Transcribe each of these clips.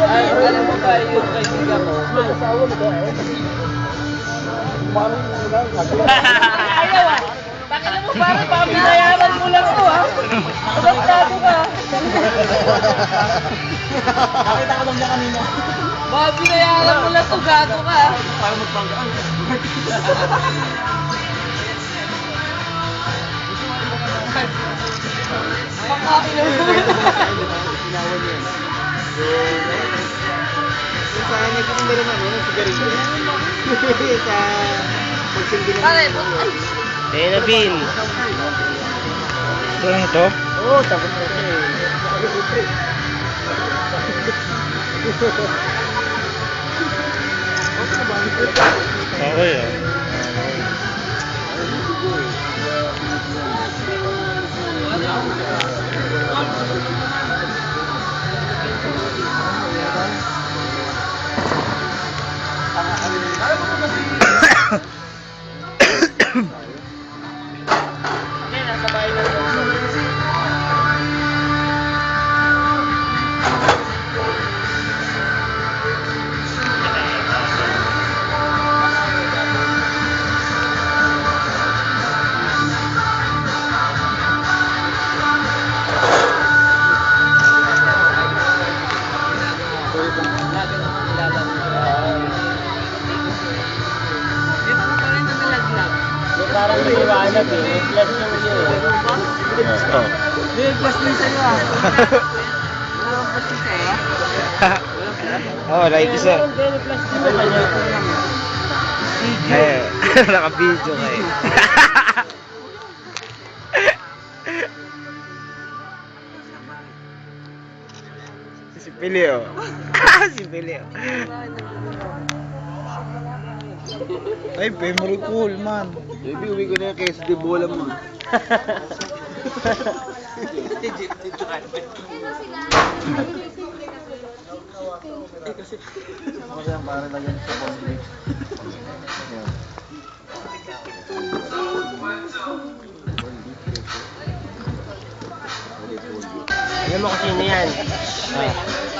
Ay, alam mo ba yung kaibigan mo? Ayaw ah! Pakita mo parang pabinayaran mo lang to ah! Pagkado ka! Nakita ko lang niya kanina. Pabinayaran mo lang to, gago ka! Parang magpanggaan. Pangkain na mo! Ginawan niya. Yung sa nagtitinda rin ano, ng sigarilyo. Sa pagsilbi ng Pare, Dana Bean. Ito lang ito? Oo, tapos na siya eh. Okay ah. hindi, nasa bahay na to. Lagi naman nilalaglag. Dito mo pa rin na nalaglag. Parang naliwanag eh. May flash yung yun eh. Ito. Hindi, plus din sa'yo ah. Wala kang plus din sa'yo ah. Oh, like isa. Eh, naka-video ka eh. Si Pilio. Si Pilio. Ay, memory cool man. Baby, uwi ko na yung queso de bola mo. Ayan, para lagyan sa bonding. Ayan. Alam mo kasi yan?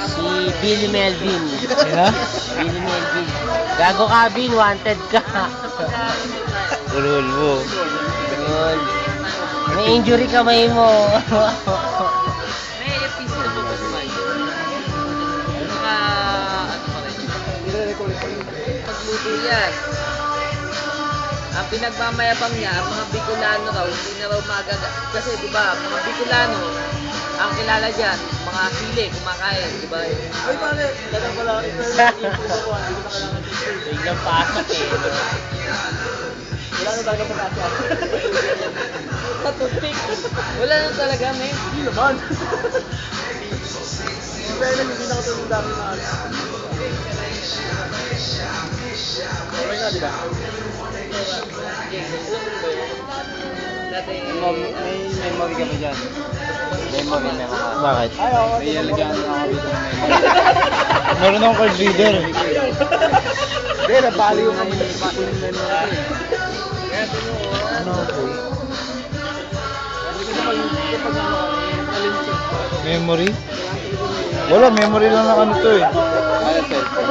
Si Billy Melvin. Yeah? Billy Melvin. Gago ka, Bin. Wanted ka. Ulul mo. Ulul. May injury kamay mo. May episode mo ba naman? Saka, ano pa rin? Pagluto yan. Ang pinagmamayabang niya, ang mga Bicolano raw, hindi na raw magaga. Kasi di ba, mga Bicolano, ang kilala dyan, mga sili, kumakain, di ba? Ay, pare, dagang pala, Biglang pasok eh. wala na talaga pagkasya. Sa toothpick. Wala na talaga, men. Hindi naman. Pero hindi na katulong dami na ano. Okay na, di ba? Dati, May memory ka ba dyan? Memory na ka. Bakit? Ay, oo. May alagaan na ako dito ng memory. Meron akong card reader. Hindi, nabali yung kami ng memory. Ano po? Memory? Wala, memory lang na ano to eh. Ano, cellphone?